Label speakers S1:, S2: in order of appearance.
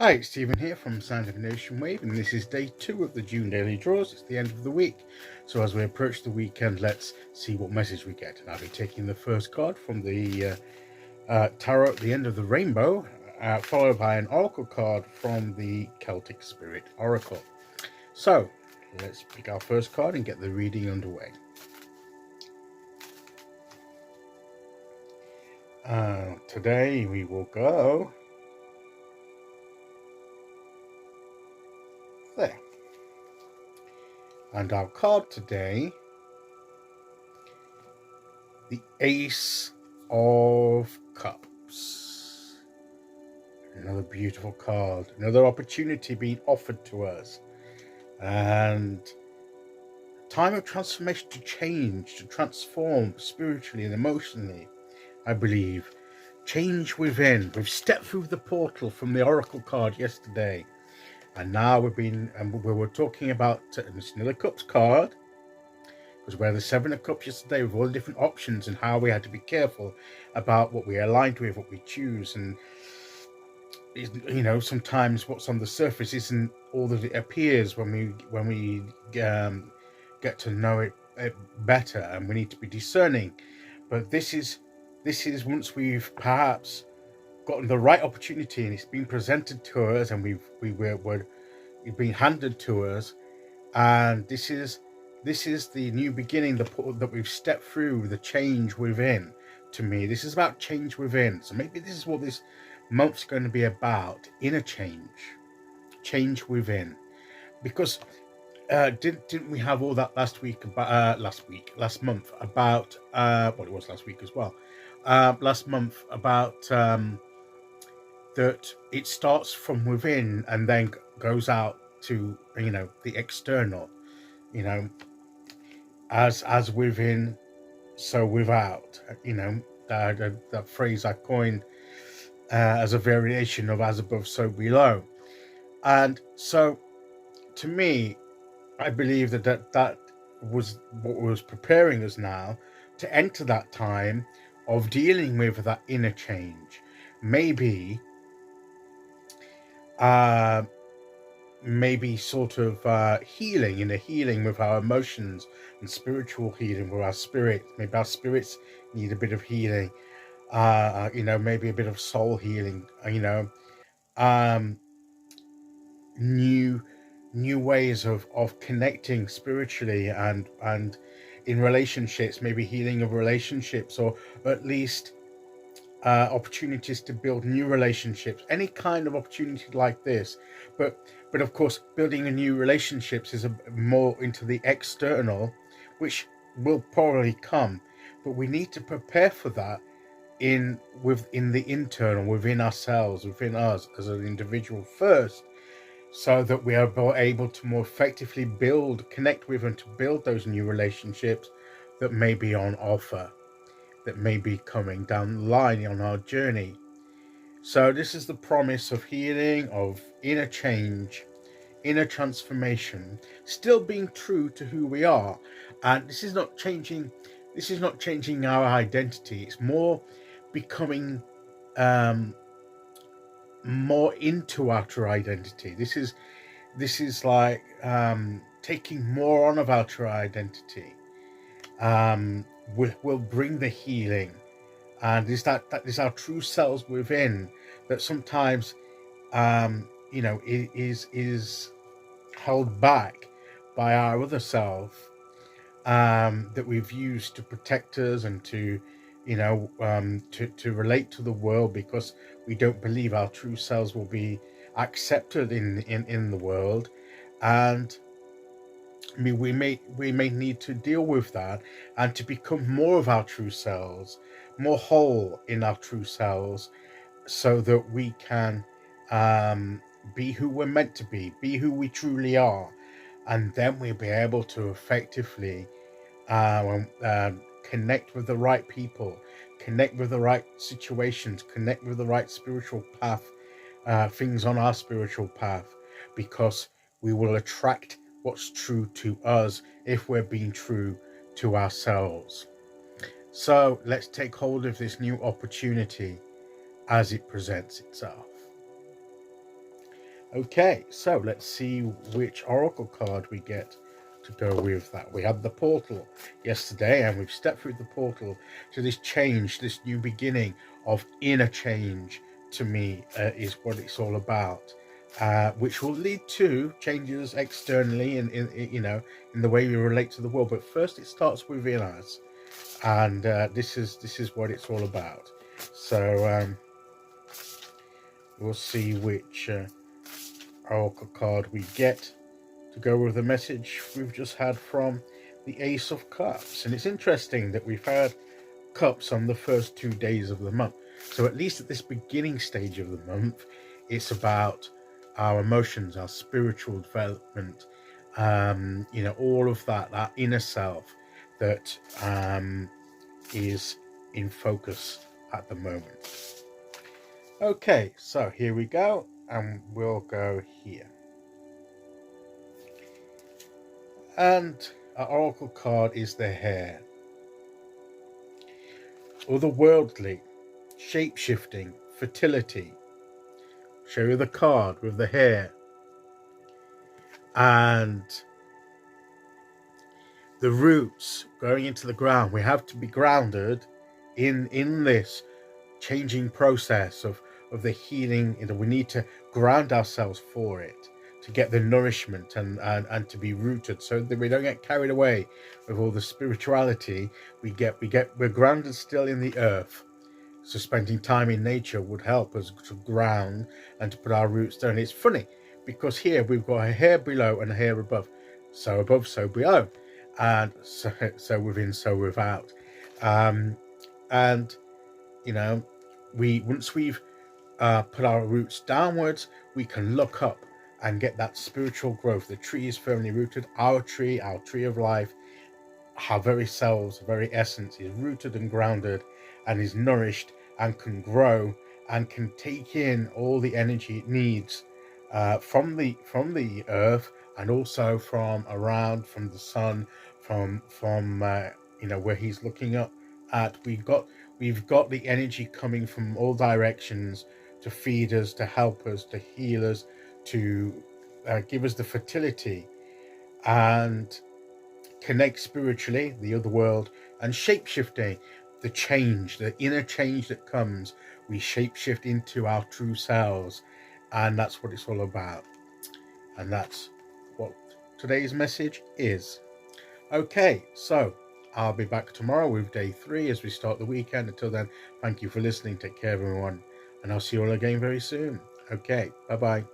S1: Hi, it's Stephen here from Sound of Nation Wave, and this is day 2 of the June daily draws. It's the end of the week, so as we approach the weekend, let's see what message we get. And I'll be taking the first card from the Tarot at the End of the Rainbow, followed by an Oracle card from the Celtic Spirit Oracle. So, let's pick our first card and get the reading underway. Today we will go there. And our card today, the Ace of Cups. Another beautiful card, another opportunity being offered to us. And time of transformation, to change, to transform spiritually and emotionally, I believe. Change within. We've stepped through the portal from the Oracle card yesterday. And now we were talking about another Cups card, because we had the Seven of Cups yesterday with all the different options and how we had to be careful about what we aligned with, what we choose. And, you know, sometimes what's on the surface isn't all that it appears when we get to know it better, and we need to be discerning. But this is once we've perhaps gotten the right opportunity and it's been presented to us, and we've been handed to us, and this is the new beginning, the portal that we've stepped through, the change within. To me, this is about change within. So maybe this is what this month's going to be about: inner change within. Because didn't we have all that last month about well, it was last week as well, last month about that it starts from within and then goes out to, you know, the external, you know, as within, so without, you know, that phrase I coined as a variation of as above, so below. And so, to me, I believe that was what was preparing us now to enter that time of dealing with that inner change. Maybe sort of healing with our emotions, and spiritual healing with our spirit. Maybe our spirits need a bit of healing, you know, maybe a bit of soul healing, you know, new ways of connecting spiritually and in relationships, maybe healing of relationships, or at least opportunities to build new relationships, any kind of opportunity like this. But of course, building a new relationships is more into the external, which will probably come, but we need to prepare for that in the internal, within ourselves, within us as an individual first, so that we are able to more effectively connect with and to build those new relationships that may be on offer, that may be coming down the line on our journey. So this is the promise of healing, of inner change, inner transformation, still being true to who we are. And this is not changing our identity. It's more becoming more into our true identity. This is like taking more on of our true identity. Will bring the healing, and that is our true selves within, that sometimes you know, is held back by our other self, that we've used to protect us and to, you know, to relate to the world, because we don't believe our true selves will be accepted in the world. And I mean, we may need to deal with that, and to become more of our true selves, more whole in our true selves, so that we can be who we're meant to be who we truly are. And then we'll be able to effectively connect with the right people, connect with the right situations, connect with the right spiritual path, things on our spiritual path, because we will attract what's true to us if we're being true to ourselves. So let's take hold of this new opportunity as it presents itself. Okay, so let's see which oracle card we get to go with that. We had the portal yesterday, and we've stepped through the portal to this change, this new beginning of inner change. To me, is what it's all about, which will lead to changes externally in in the way we relate to the world. But first, it starts within us, and this is what it's all about. So we'll see which oracle card we get to go with the message we've just had from the Ace of Cups. And it's interesting that we've had cups on the first 2 days of the month. So at least at this beginning stage of the month, it's about our emotions, our spiritual development, all of that inner self that is in focus at the moment. Okay, so here we go, and we'll go here. And our oracle card is the Hare. Otherworldly, shape-shifting, fertility. Show you the card with the Hare. And the roots going into the ground. We have to be grounded in this changing process of the healing. We need to ground ourselves for it, to get the nourishment and to be rooted, so that we don't get carried away with all the spirituality. We're grounded still in the earth. So spending time in nature would help us to ground and to put our roots down. It's funny because here we've got a hair below and a hair above. So above, so below, and so within, so without. And once we've put our roots downwards, we can look up and get that spiritual growth. The tree is firmly rooted. Our tree of life, our very selves, very essence, is rooted and grounded and is nourished and can grow and can take in all the energy it needs from the earth, and also from around, from the sun, from where he's looking up at. We've got the energy coming from all directions to feed us, to help us, to heal us, to give us the fertility and connect spiritually, the other world, and shape-shifting, the change, the inner change that comes. We shape-shift into our true selves, and that's what it's all about. And that's what today's message is. Okay, so I'll be back tomorrow with day 3 as we start the weekend. Until then, thank you for listening. Take care, everyone, and I'll see you all again very soon. Okay, bye-bye.